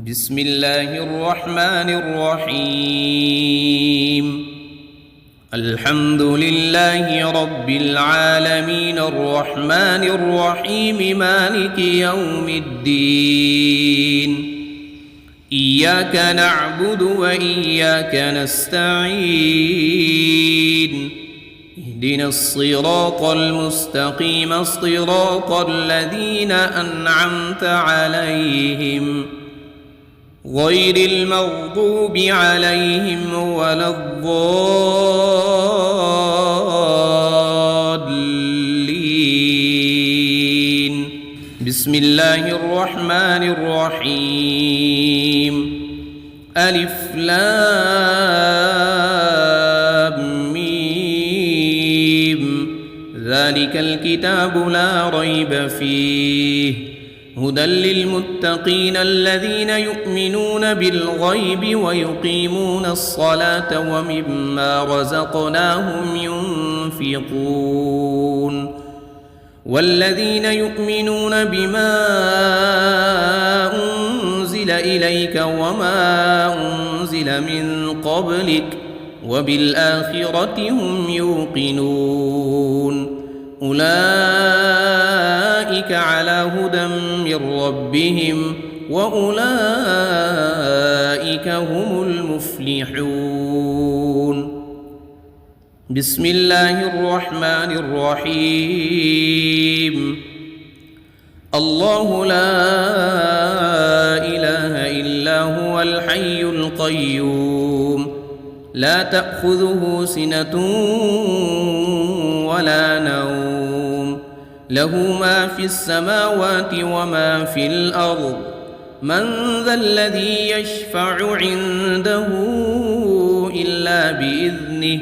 بسم الله الرحمن الرحيم. الحمد لله رب العالمين الرحمن الرحيم مالك يوم الدين. إياك نعبد وإياك نستعين. اهدنا الصراط المستقيم صراط الذين أنعمت عليهم غير المغضوب عليهم ولا الضالين. بسم الله الرحمن الرحيم. ألف لام ميم. ذلك الكتاب لا ريب فيه هدى للمتقين الذين يؤمنون بالغيب ويقيمون الصلاة ومما رزقناهم ينفقون. والذين يؤمنون بما أنزل إليك وما أنزل من قبلك وبالآخرة هم يوقنون. أولئك على هدى من ربهم وأولئك هم المفلحون. بسم الله الرحمن الرحيم. الله لا إله إلا هو الحي القيوم لا تأخذه سنة ولا نوم له ما في السماوات وما في الأرض. من ذا الذي يشفع عنده إلا بإذنه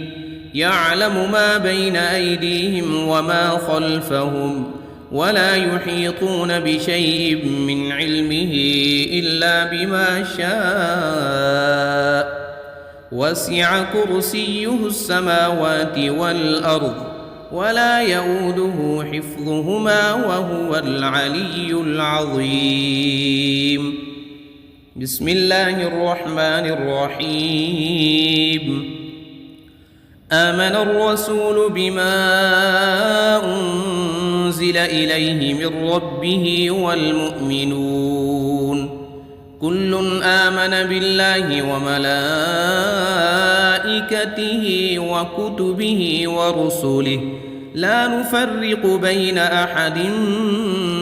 يعلم ما بين أيديهم وما خلفهم ولا يحيطون بشيء من علمه إلا بما شاء. وسع كرسيه السماوات والأرض ولا يؤوده حفظهما وهو العلي العظيم. بسم الله الرحمن الرحيم. آمن الرسول بما أنزل إليه من ربه والمؤمنون كل آمن بالله وملائكته وكتبه ورسله لا نفرق بين أحد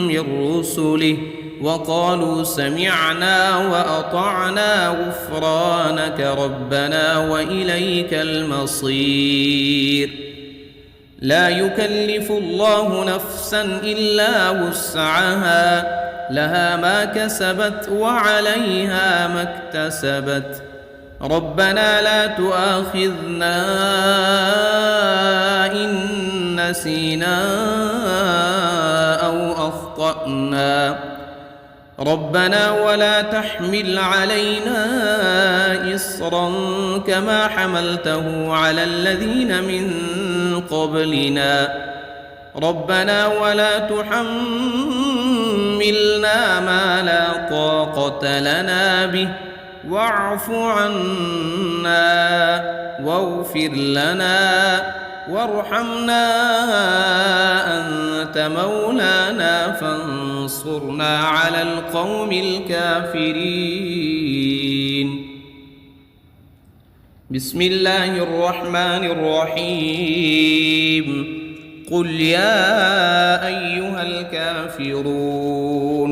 من رسله وقالوا سمعنا وأطعنا غفرانك ربنا وإليك المصير. لا يكلف الله نفسا إلا وسعها لها ما كسبت وعليها ما اكتسبت. ربنا لا تؤاخذنا إن نسينا أو أخطأنا ربنا ولا تحمل علينا إصرا كما حملته على الذين من قبلنا ربنا ولا تحملنا ما لا طاقة لنا به واعف عنا واغفر لنا وارحمنا أنت مولانا فانصرنا على القوم الكافرين. بسم الله الرحمن الرحيم. قل يا أيها الكافرون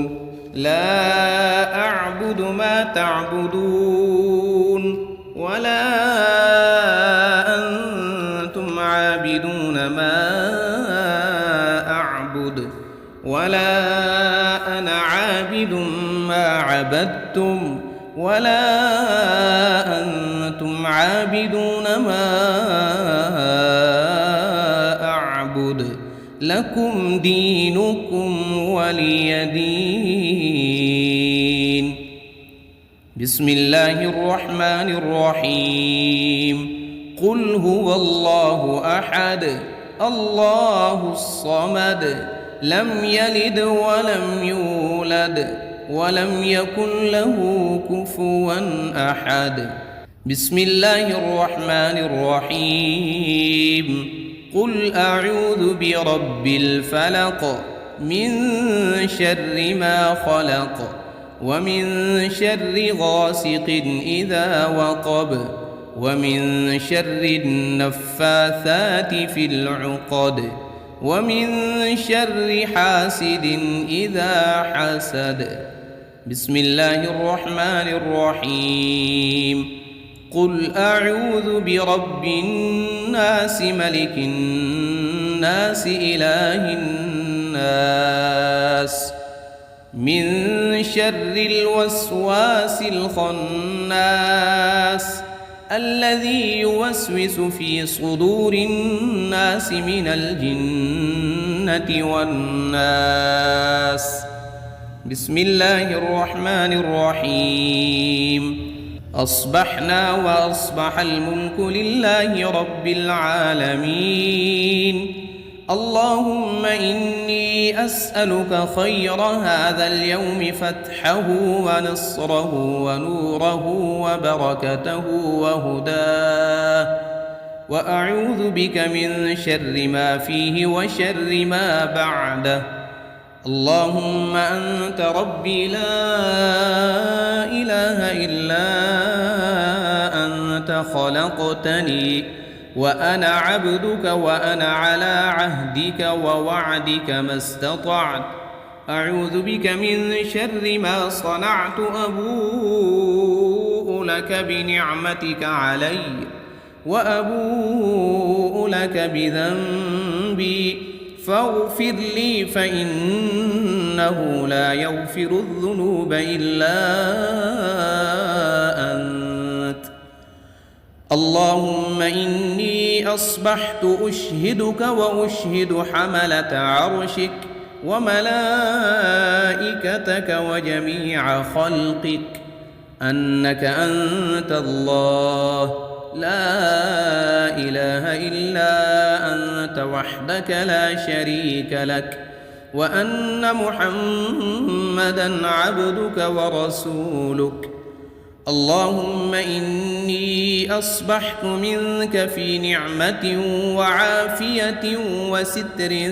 لا أعبد ما تعبدون ولا أنتم عابدون ما أعبد ولا أنا عابد ما عبدتم ولا أنتم عابدون ما أعبد لكم دينكم ولي دين. بسم الله الرحمن الرحيم. قل هو الله أحد الله الصمد لم يلد ولم يولد ولم يكن له كفوا أحد. بسم الله الرحمن الرحيم. قل أعوذ برب الفلق من شر ما خلق ومن شر غاسق إذا وقب ومن شر النفاثات في العقد ومن شر حاسد إذا حسد. بسم الله الرحمن الرحيم. قل أعوذ برب الناس ملك الناس إله الناس من شر الوسواس الخناس الذي يوسوس في صدور الناس من الجنة والناس. بسم الله الرحمن الرحيم. أصبحنا وأصبح الملك لله رب العالمين. اللهم إني أسألك خير هذا اليوم فتحه ونصره ونوره وبركته وهداه، وأعوذ بك من شر ما فيه وشر ما بعده. اللهم أنت ربي لا إله إلا أنت خلقتني وأنا عبدك وأنا على عهدك ووعدك ما استطعت. أعوذ بك من شر ما صنعت. أبوء لك بنعمتك علي وأبوء لك بذنبي فاغفر لي فإنه لا يغفر الذنوب إلا أنت. اللهم إني أصبحت أشهدك وأشهد حملة عرشك وملائكتك وجميع خلقك أنك أنت الله لا إله إلا أنت وحدك لا شريك لك، وأن محمدًا عبدك ورسولك. اللهم إني أصبحت منك في نعمة وعافية وستر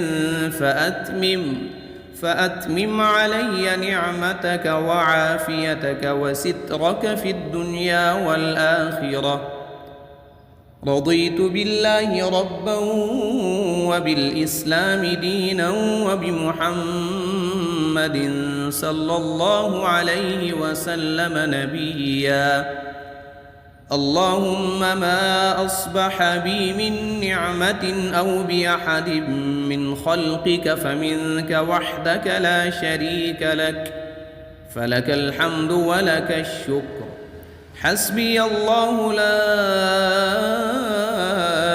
فأتمم علي نعمتك وعافيتك وسترك في الدنيا والآخرة. رضيت بالله ربا وبالإسلام دينا وبمحمد صلى الله عليه وسلم نبيا. اللهم ما أصبح بي من نعمة أو بأحد من خلقك فمنك وحدك لا شريك لك، فلك الحمد ولك الشكر. حسبي الله لا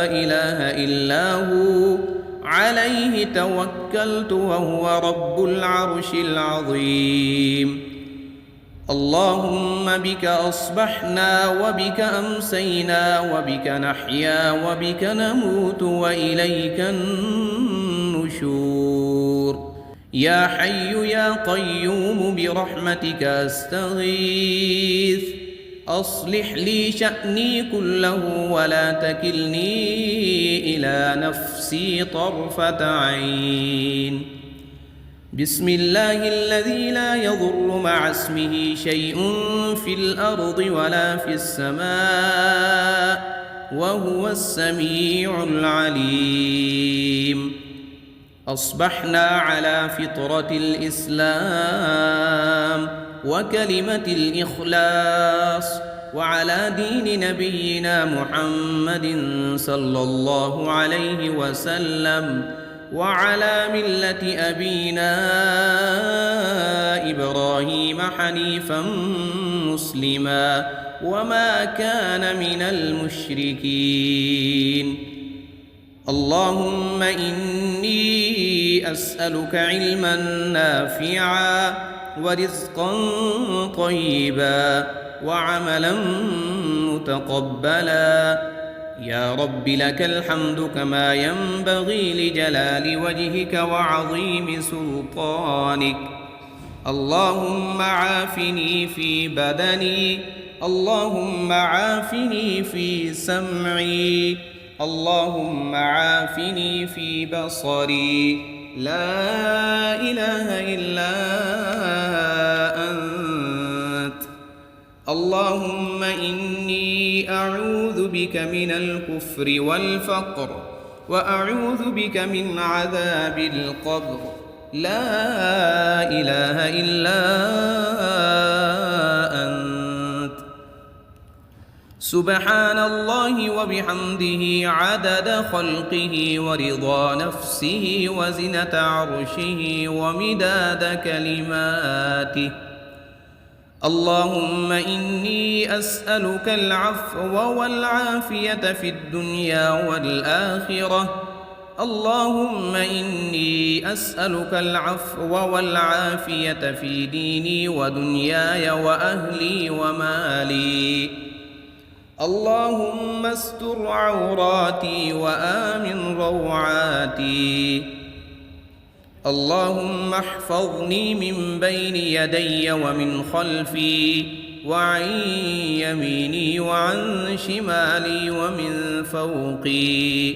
إله إلا هو عليه توكلت وهو رب العرش العظيم. اللهم بك أصبحنا وبك أمسينا وبك نحيا وبك نموت وإليك النشور. يا حي يا قيوم برحمتك أستغيث. أصلح لي شأني كله ولا تكلني إلى نفسي طرفة عين. بسم الله الذي لا يضر مع اسمه شيء في الأرض ولا في السماء وهو السميع العليم. أصبحنا على فطرة الإسلام وكلمة الإخلاص وعلى دين نبينا محمد صلى الله عليه وسلم وعلى ملة أبينا إبراهيم حنيفا مسلما وما كان من المشركين. اللهم إني أسألك علما نافعا ورزقا طيبا وعملا متقبلا. يا رب لك الحمد كما ينبغي لجلال وجهك وعظيم سلطانك. اللهم عافني في بدني، اللهم عافني في سمعي، اللهم عافني في بصري، لا إله إلا أنت. اللهم إني أعوذ بك من الكفر والفقر، وأعوذ بك من عذاب القبر، لا إله إلا أنت. سبحان الله وبحمده عدد خلقه ورضا نفسه وزنة عرشه ومداد كلماته. اللهم إني أسألك العفو والعافية في الدنيا والآخرة. اللهم إني أسألك العفو والعافية في ديني ودنياي وأهلي ومالي. اللهم استر عوراتي وآمن روعاتي. اللهم احفظني من بين يدي ومن خلفي وعن يميني وعن شمالي ومن فوقي،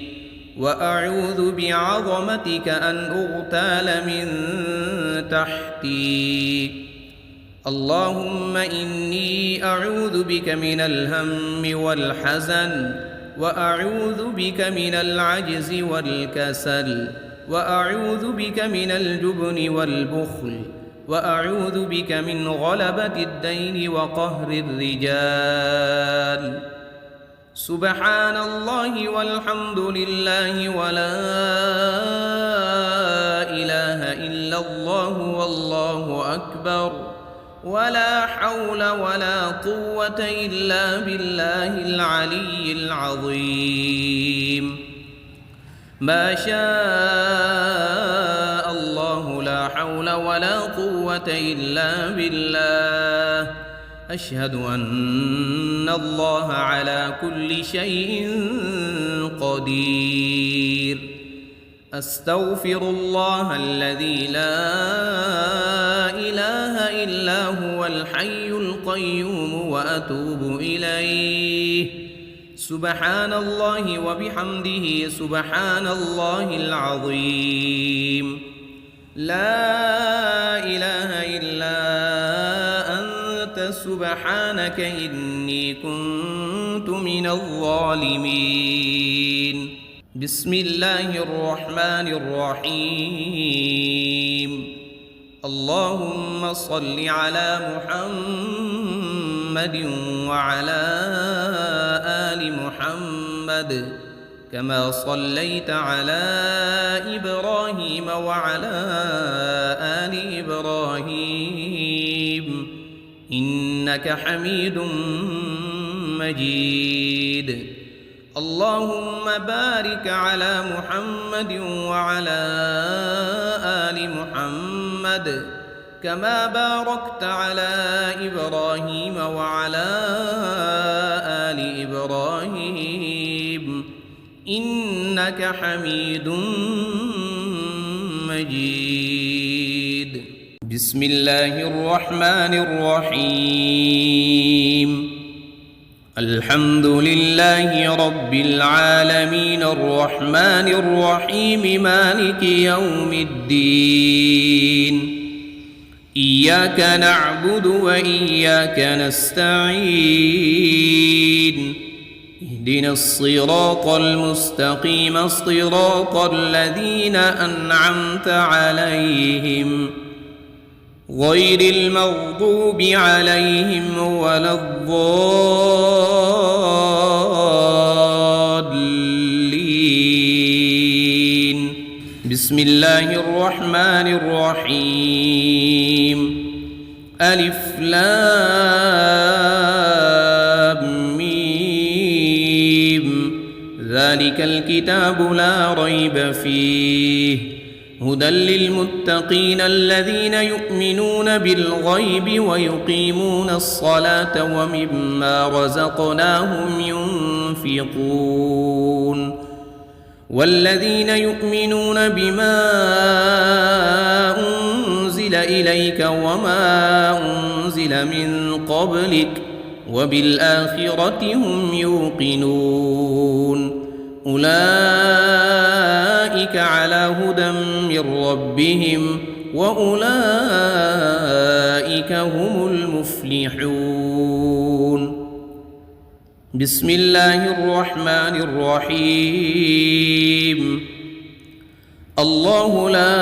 وأعوذ بعظمتك أن أغتال من تحتي. اللهم إني أعوذ بك من الهم والحزن، وأعوذ بك من العجز والكسل، وأعوذ بك من الجبن والبخل، وأعوذ بك من غلبة الدين وقهر الرجال. سبحان الله والحمد لله ولا إله إلا الله والله أكبر، ولا حول ولا قوة إلا بالله العلي العظيم. ما شاء الله لا حول ولا قوة إلا بالله. أشهد أن الله على كل شيء قدير. أستغفر الله الذي لا إله إلا هو الحي القيوم وأتوب إليه. سبحان الله وبحمده سبحان الله العظيم. لا إله إلا أنت سبحانك إني كنت من الظالمين. بسم الله الرحمن الرحيم. اللهم صل على محمد وعلى آل محمد كما صليت على إبراهيم وعلى آل إبراهيم إنك حميد مجيد. اللهم بارك على محمد وعلى آل محمد كما باركت على إبراهيم وعلى آل إبراهيم إنك حميد مجيد. بسم الله الرحمن الرحيم. الحمد لله رب العالمين الرحمن الرحيم مالك يوم الدين. إياك نعبد وإياك نستعين. اهدنا الصراط المستقيم صراط الذين أنعمت عليهم غير المغضوب عليهم ولا الضالين. بسم الله الرحمن الرحيم. ألف لام ميم. ذلك الكتاب لا ريب فيه هدى للمتقين الذين يؤمنون بالغيب ويقيمون الصلاة ومما رزقناهم ينفقون. والذين يؤمنون بما أنزل أنزل إليك وما أنزل من قبلك وبالآخرة هم يوقنون أولئك على هدى من ربهم وأولئك هم المفلحون بسم الله الرحمن الرحيم الله لا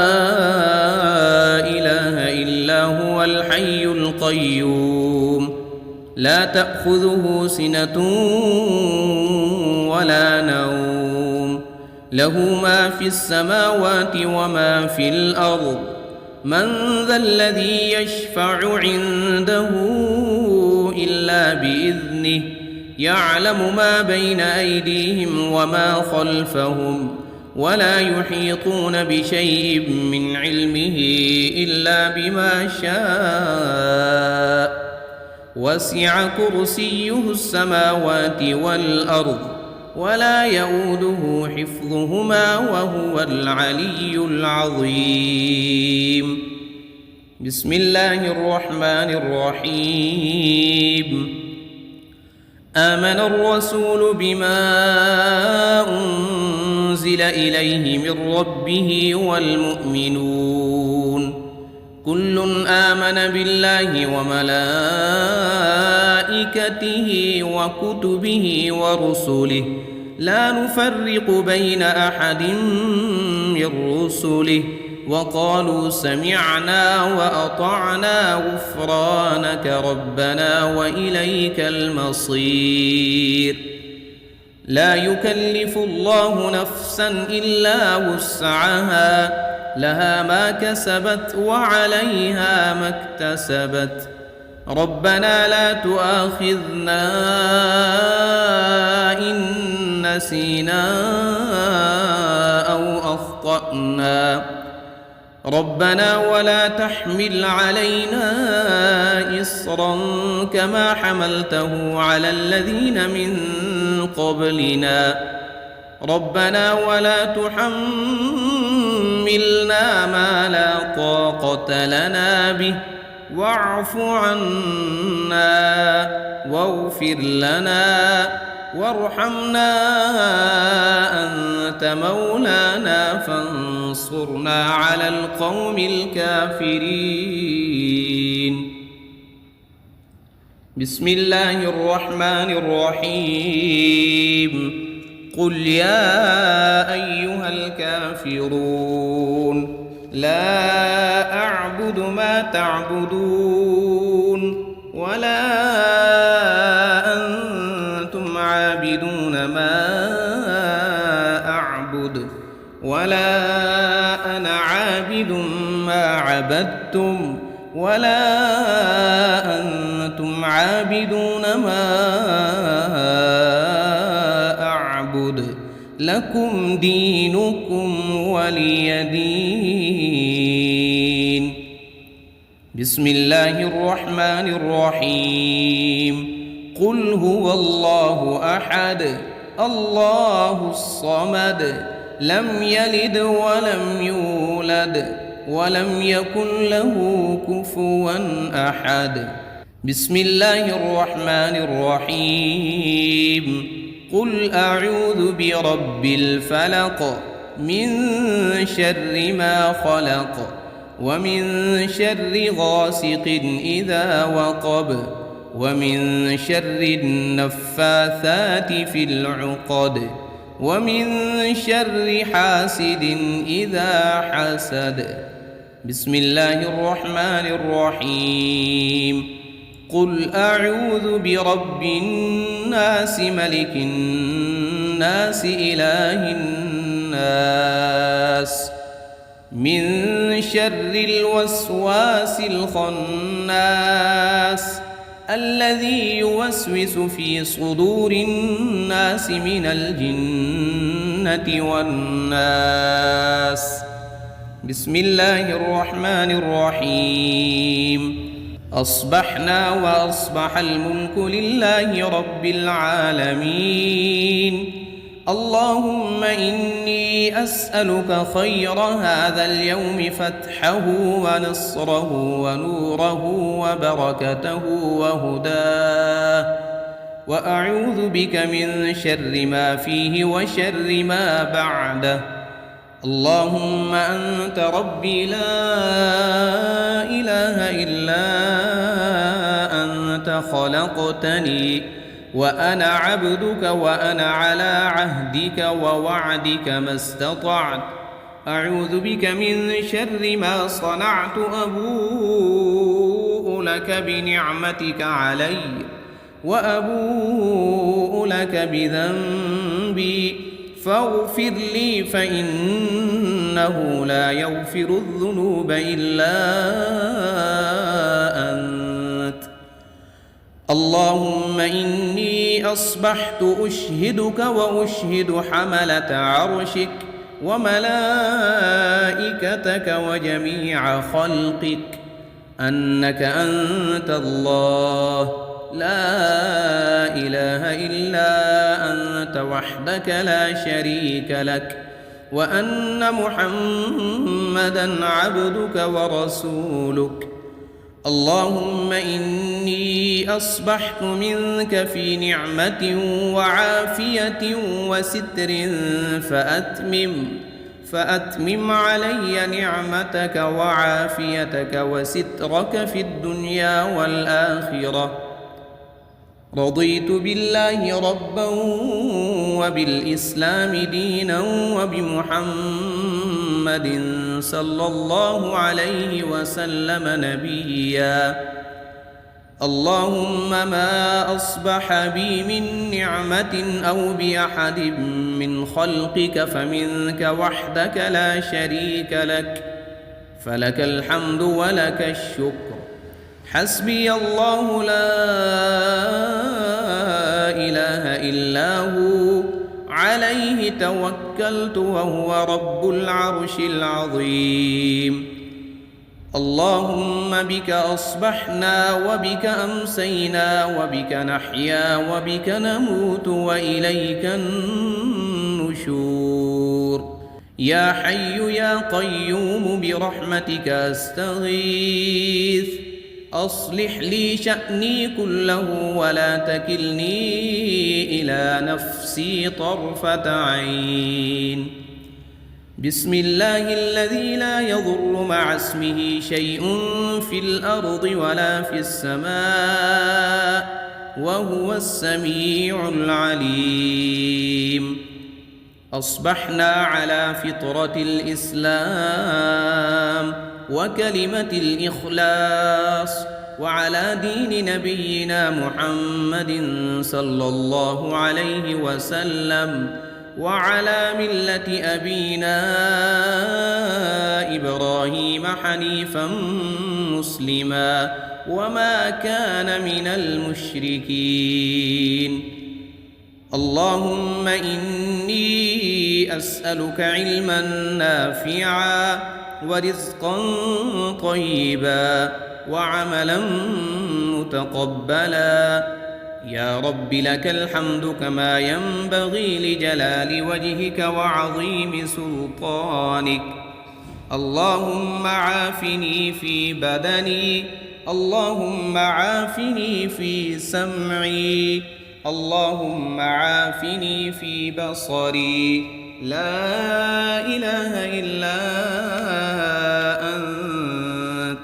إله إلا هو الحي القيوم لا تأخذه سنة ولا نوم له ما في السماوات وما في الأرض من ذا الذي يشفع عنده إلا بإذنه يعلم ما بين أيديهم وما خلفهم ولا يحيطون بشيء من علمه إلا بما شاء وسع كرسيه السماوات والأرض ولا يؤوده حفظهما وهو العلي العظيم بسم الله الرحمن الرحيم آمن الرسول بما أنزل إليه من ربه والمؤمنون كل آمن بالله وملائكته وكتبه ورسله لا نفرق بين أحد من رسله وقالوا سمعنا وأطعنا غفرانك ربنا وإليك المصير لا يكلف الله نفسا إلا وسعها لها ما كسبت وعليها ما اكتسبت ربنا لا تؤاخذنا إن نسينا أو أخطأنا ربنا ولا تحمل علينا إصرا كما حملته على الذين من قبلنا ربنا ولا تحملنا ما لا طاقة لنا به واعف عنا واغفر لنا وارحمنا أنت مولانا فانصرنا على القوم الكافرين بسم الله الرحمن الرحيم قل يا أيها الكافرون لا أعبد ما تعبدون ولا أنتم عابدون ما أعبد ولا أنا عابد ما عبدتم ولا أنتم عابدون ما أعبد لكم دينكم ولي دين بسم الله الرحمن الرحيم قل هو الله أحد الله الصمد لم يلد ولم يولد ولم يكن له كفوا أحد بسم الله الرحمن الرحيم قل أعوذ برب الفلق من شر ما خلق ومن شر غاسق إذا وقب ومن شر النفاثات في العقد ومن شر حاسد إذا حسد بسم الله الرحمن الرحيم قل أعوذ برب الناس ملك الناس إله الناس من شر الوسواس الخناس الذي يوسوس في صدور الناس من الجنة والناس بسم الله الرحمن الرحيم أصبحنا وأصبح الملك لله رب العالمين اللهم إني أسألك خير هذا اليوم فتحه ونصره ونوره وبركته وهداه، وأعوذ بك من شر ما فيه وشر ما بعده. اللهم أنت ربي لا إله إلا أنت خلقتني وأنا عبدك وأنا على عهدك ووعدك ما استطعت. أعوذ بك من شر ما صنعت، أبوء لك بنعمتك علي وأبوء لك بذنبي فاغفر لي فإنه لا يغفر الذنوب إلا أنت. اللهم إني أصبحت أشهدك وأشهد حملة عرشك وملائكتك وجميع خلقك أنك أنت الله لا إله إلا أنت وحدك لا شريك لك، وأن محمدًا عبدك ورسولك. اللهم إني أصبحت منك في نعمة وعافية وستر فأتمم علي نعمتك وعافيتك وسترك في الدنيا والآخرة. رضيت بالله ربا وبالإسلام دينا وبمحمد صلى الله عليه وسلم نبيا. اللهم ما أصبح بي من نعمة أو بأحد من خلقك فمنك وحدك لا شريك لك، فلك الحمد ولك الشكر. حسبي الله لا إله إلا هو عليه توكلت وهو رب العرش العظيم. اللهم بك أصبحنا وبك أمسينا وبك نحيا وبك نموت وإليك النشور. يا حي يا قيوم برحمتك أستغيث، أصلح لي شأني كله ولا تكلني إلى نفسي طرفة عين. بسم الله الذي لا يضر مع اسمه شيء في الأرض ولا في السماء وهو السميع العليم. أصبحنا على فطرة الإسلام وكلمة الإخلاص وعلى دين نبينا محمد صلى الله عليه وسلم وعلى ملة أبينا إبراهيم حنيفا مسلما وما كان من المشركين. اللهم إني أسألك علما نافعا ورزقا طيبا وعملا متقبلا. يا رب لك الحمد كما ينبغي لجلال وجهك وعظيم سلطانك. اللهم عافني في بدني، اللهم عافني في سمعي، اللهم عافني في بصري. لا إله إلا أنت.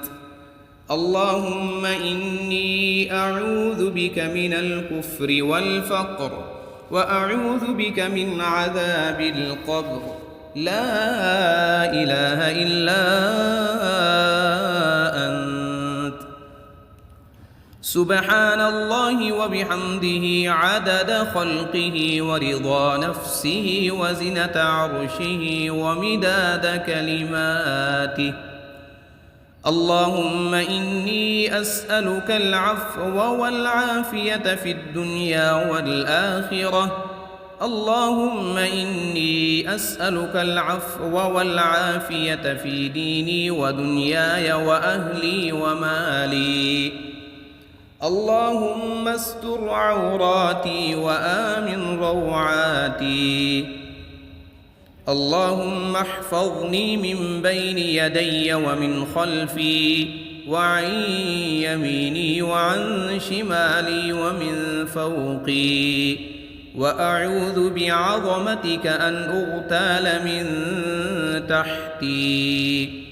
اللهم إني أعوذ بك من الكفر والفقر وأعوذ بك من عذاب القبر. لا إله إلا أنت. سبحان الله وبحمده عدد خلقه ورضا نفسه وزنة عرشه ومداد كلماته. اللهم إني أسألك العفو والعافية في الدنيا والآخرة. اللهم إني أسألك العفو والعافية في ديني ودنياي وأهلي ومالي. اللهم استر عوراتي وآمن روعاتي. اللهم احفظني من بين يدي ومن خلفي وعن يميني وعن شمالي ومن فوقي، وأعوذ بعظمتك أن أغتال من تحتي.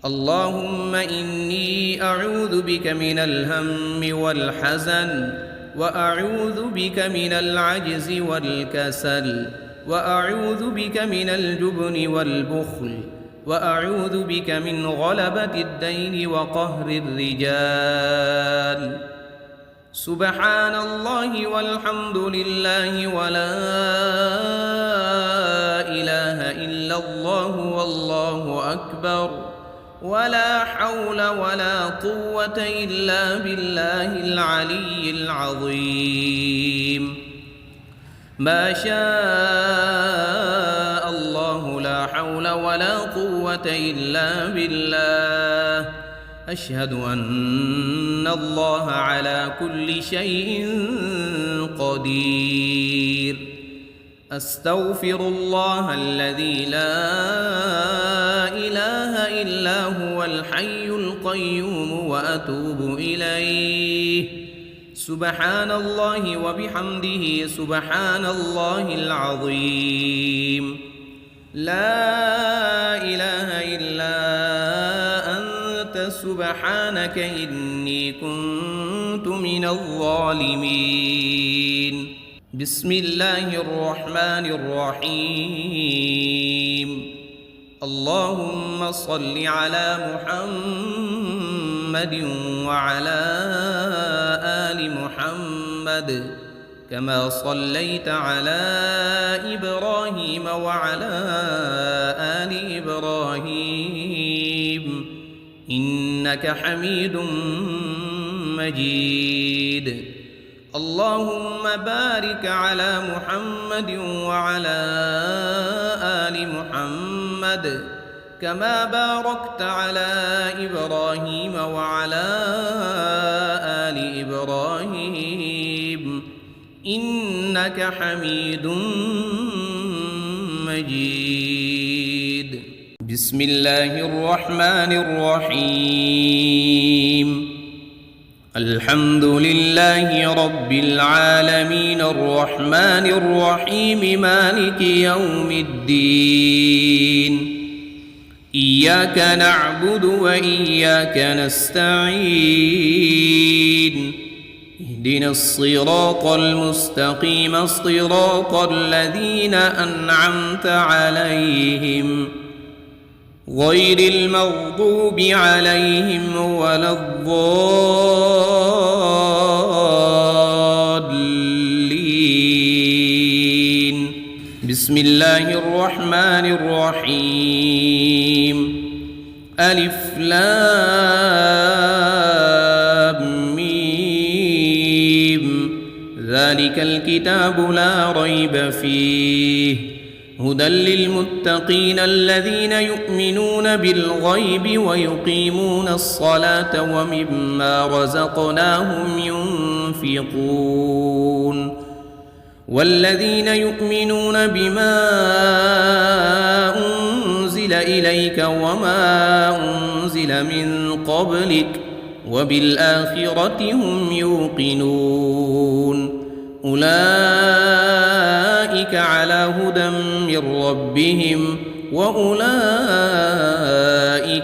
اللهم إني أعوذ بك من الهم والحزن، وأعوذ بك من العجز والكسل، وأعوذ بك من الجبن والبخل، وأعوذ بك من غلبة الدين وقهر الرجال. سبحان الله والحمد لله ولا إله إلا الله والله أكبر، ولا حول ولا قوة إلا بالله العلي العظيم. ما شاء الله لا حول ولا قوة إلا بالله. أشهد أن الله على كل شيء قدير. أستغفر الله الذي لا إله إلا هو الحي القيوم وأتوب إليه. سبحان الله وبحمده سبحان الله العظيم. لا إله إلا أنت سبحانك إني كنت من الظالمين. بسم الله الرحمن الرحيم. اللهم صل على محمد وعلى آل محمد كما صليت على إبراهيم وعلى آل إبراهيم إنك حميد مجيد. اللهم بارك على محمد وعلى آل محمد كما باركت على إبراهيم وعلى آل إبراهيم إنك حميد مجيد. بسم الله الرحمن الرحيم. الحمد لله رب العالمين الرحمن الرحيم مالك يوم الدين. إياك نعبد وإياك نستعين. اهدنا الصراط المستقيم صراط الذين أنعمت عليهم غير المغضوب عليهم ولا الضالين. بسم الله الرحمن الرحيم. ألف لام ميم. ذلك الكتاب لا ريب فيه هدى للمتقين الذين يؤمنون بالغيب ويقيمون الصلاة ومما رزقناهم ينفقون. والذين يؤمنون بما أنزل إليك وما أنزل من قبلك وبالآخرة هم يوقنون. أولئك على هدى من ربهم وأولئك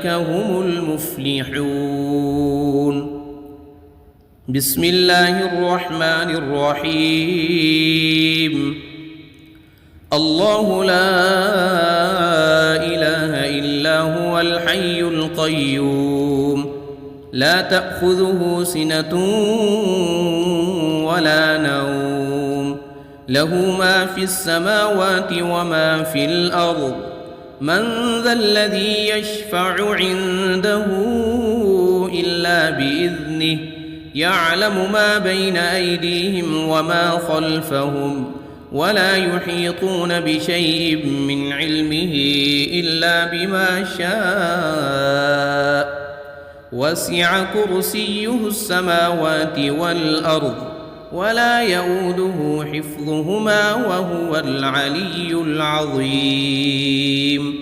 هم المفلحون. بسم الله الرحمن الرحيم. الله لا إله إلا هو الحي القيوم لا تأخذه سنة ولا نوم له ما في السماوات وما في الأرض. من ذا الذي يشفع عنده إلا بإذنه يعلم ما بين أيديهم وما خلفهم ولا يحيطون بشيء من علمه إلا بما شاء وسع كرسيه السماوات والأرض ولا يؤوده حفظهما وهو العلي العظيم.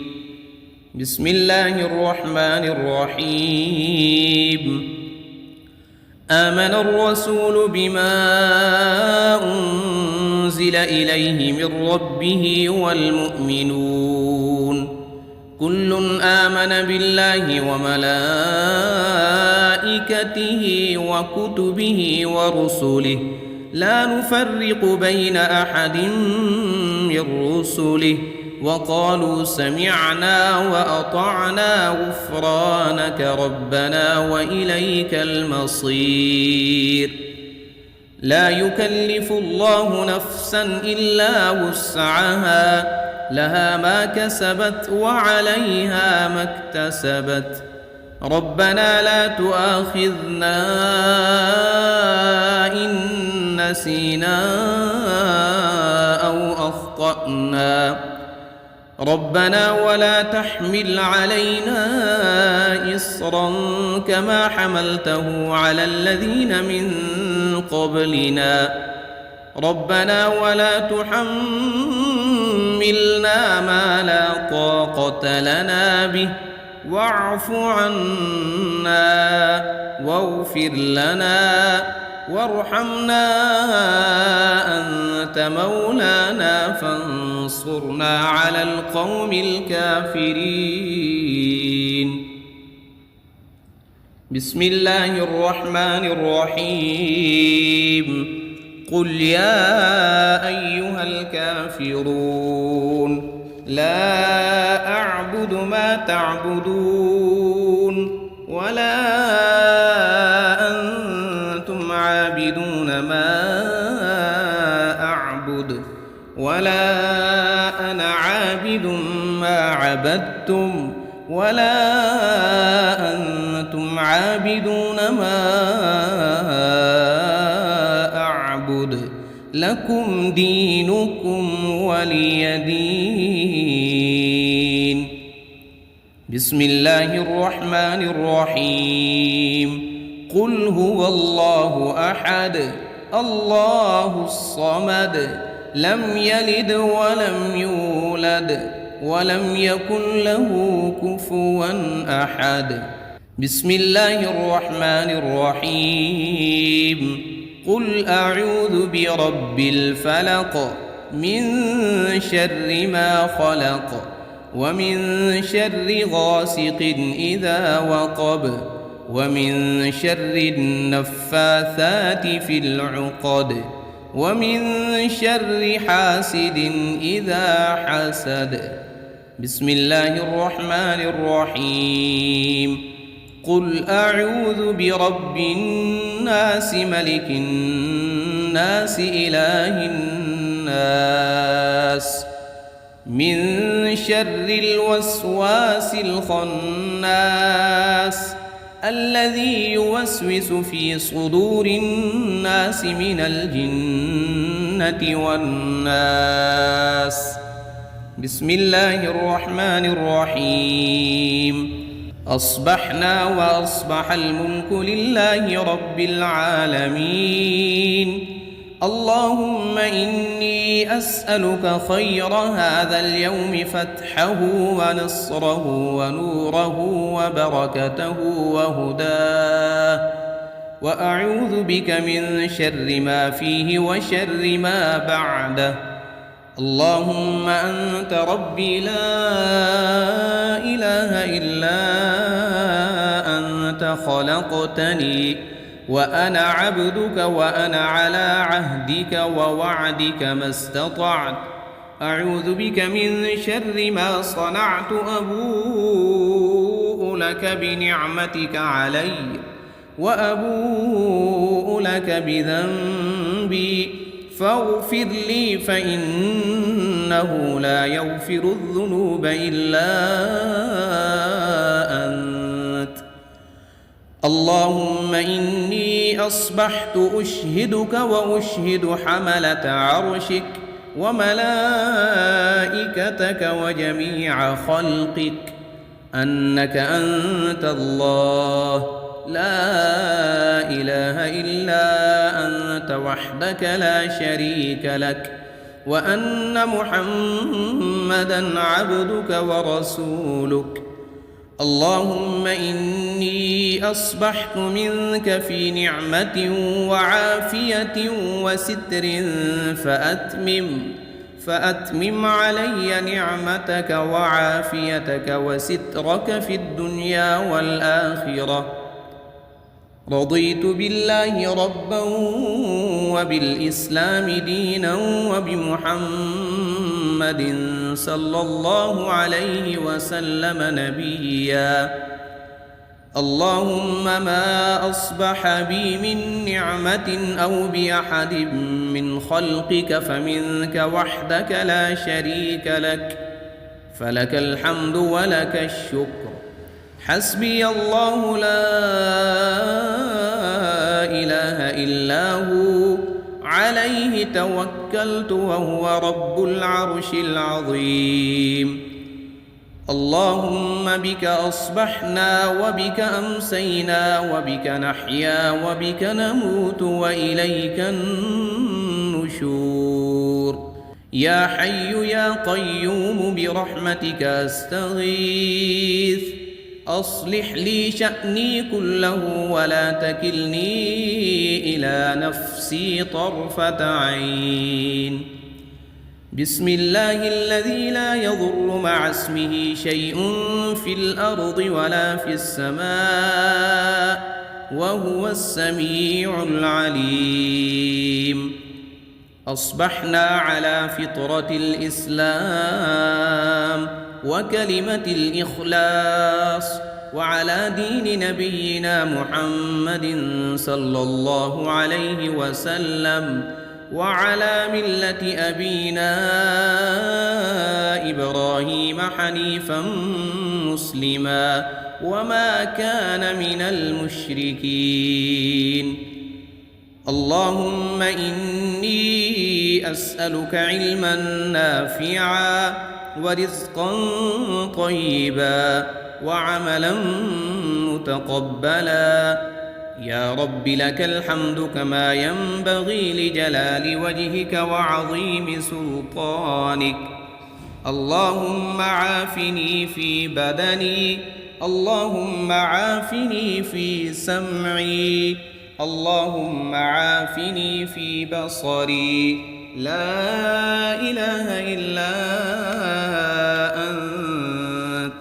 بسم الله الرحمن الرحيم. آمن الرسول بما أنزل إليه من ربه والمؤمنون كل آمن بالله وملائكته وكتبه ورسله لا نفرق بين أحد من رسله وقالوا سمعنا وأطعنا غفرانك ربنا وإليك المصير. لا يكلف الله نفسا إلا وسعها لها ما كسبت وعليها ما اكتسبت ربنا لا تؤاخذنا إن نسينا أو أخطأنا ربنا ولا تحمل علينا إصرا كما حملته على الذين من قبلنا ربنا ولا تحملنا ما لا طاقة لنا به واعف عنا واغفر لنا وارحمنا أنت مولانا فانصرنا على القوم الكافرين. بسم الله الرحمن الرحيم. قل يا أيها الكافرون لا أعبد ما تعبدون ولا أنتم عابدون ما أعبد ولا أنا عابد ما عبدتم ولا أنتم عابدون ما أعبد لكم دينكم ولي دين. بسم الله الرحمن الرحيم. قل هو الله أحد الله الصمد لم يلد ولم يولد ولم يكن له كفوا أحد. بسم الله الرحمن الرحيم. قل أعوذ برب الفلق من شر ما خلق ومن شر غاسق إذا وقب ومن شر النفاثات في العقد ومن شر حاسد إذا حسد. بسم الله الرحمن الرحيم. قل أعوذ برب الناس ملك الناس إله الناس من شر الوسواس الخناس الذي يوسوس في صدور الناس من الجنة والناس. بسم الله الرحمن الرحيم. أصبحنا وأصبح الملك لله رب العالمين. اللهم إني أسألك خير هذا اليوم فتحه ونصره ونوره وبركته وهداه وأعوذ بك من شر ما فيه وشر ما بعده. اللهم أنت ربي لا إله إلا أنت خلقتني وأنا عبدك وأنا على عهدك ووعدك ما استطعت. أعوذ بك من شر ما صنعت أبوء لك بنعمتك علي وأبوء لك بذنبي فاغفر لي فإنه لا يغفر الذنوب إلا أنت. اللهم إني أصبحت أشهدك وأشهد حملة عرشك وملائكتك وجميع خلقك أنك أنت الله لا إله إلا أنت وحدك لا شريك لك وأن محمدًا عبدك ورسولك. اللهم إني أصبحت منك في نعمة وعافية وستر فأتمم علي نعمتك وعافيتك وسترك في الدنيا والآخرة. رضيت بالله ربا وبالإسلام دينا وبمحمد صلى الله عليه وسلم نبيا. اللهم ما أصبح بي من نعمة أو بأحد من خلقك فمنك وحدك لا شريك لك، فلك الحمد ولك الشكر. حسبي الله لا إله إلا هو عليه توكلت وهو رب العرش العظيم. اللهم بك أصبحنا وبك أمسينا وبك نحيا وبك نموت وإليك النشور. يا حي يا قيوم برحمتك أستغيث، أصلح لي شأني كله ولا تكلني إلى نفسي طرفة عين. بسم الله الذي لا يضر مع اسمه شيء في الأرض ولا في السماء وهو السميع العليم. أصبحنا على فطرة الإسلام وكلمة الإخلاص وعلى دين نبينا محمد صلى الله عليه وسلم وعلى ملة أبينا إبراهيم حنيفا مسلما وما كان من المشركين. اللهم إني أسألك علما نافعا ورزقا طيبا وعملا متقبلا. يا رب لك الحمد كما ينبغي لجلال وجهك وعظيم سلطانك. اللهم عافني في بدني، اللهم عافني في سمعي، اللهم عافني في بصري. لا إله إلا أنت.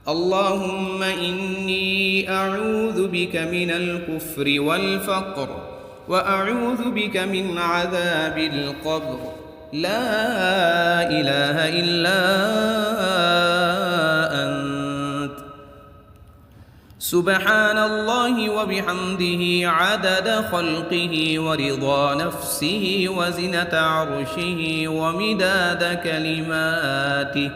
اللهم إني أعوذ بك من الكفر والفقر وأعوذ بك من عذاب القبر. لا إله إلا أنت. سبحان الله وبحمده عدد خلقه ورضا نفسه وزنة عرشه ومداد كلماته.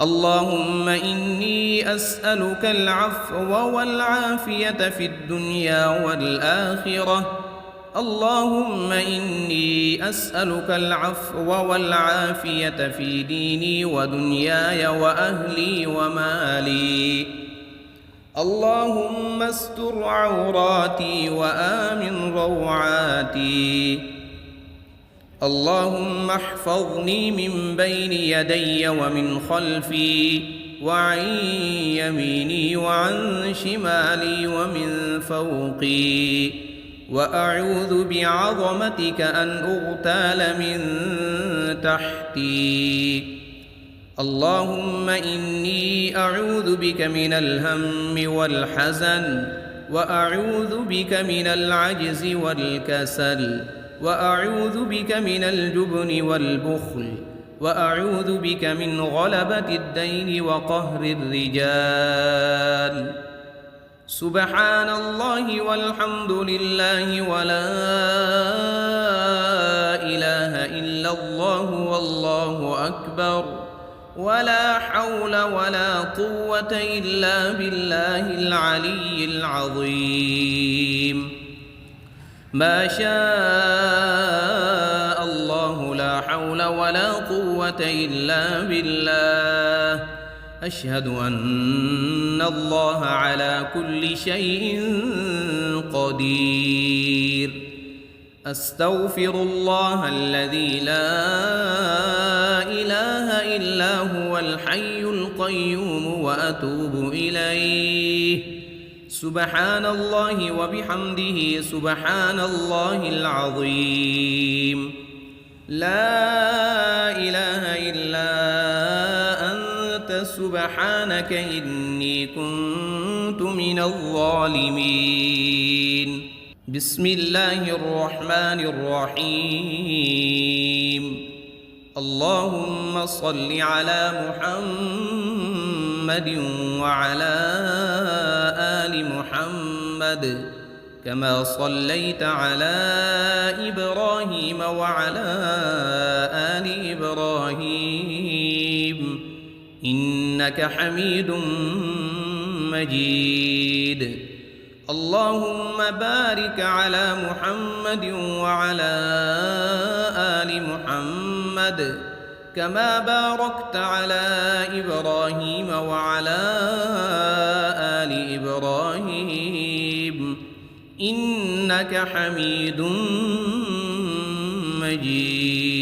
اللهم إني أسألك العفو والعافية في الدنيا والآخرة. اللهم إني أسألك العفو والعافية في ديني ودنياي وأهلي ومالي. اللهم استر عوراتي وآمن روعاتي. اللهم احفظني من بين يدي ومن خلفي وعن يميني وعن شمالي ومن فوقي، وأعوذ بعظمتك أن أغتال من تحتي. اللهم إني أعوذ بك من الهم والحزن، وأعوذ بك من العجز والكسل، وأعوذ بك من الجبن والبخل، وأعوذ بك من غلبة الدين وقهر الرجال. سبحان الله والحمد لله ولا إله إلا الله والله أكبر، ولا حول ولا قوة إلا بالله العلي العظيم. ما شاء الله لا حول ولا قوة إلا بالله. أشهد أن الله على كل شيء قدير. أستغفر الله الذي لا إله إلا هو الحي القيوم وأتوب إليه. سبحان الله وبحمده سبحان الله العظيم. لا إله إلا أنت سبحانك إني كنت من الظالمين. بسم الله الرحمن الرحيم. اللهم صل على محمد وعلى آل محمد كما صليت على إبراهيم وعلى آل إبراهيم إنك حميد مجيد. اللهم بارك على محمد وعلى آل محمد كما باركت على إبراهيم وعلى آل إبراهيم إنك حميد مجيد.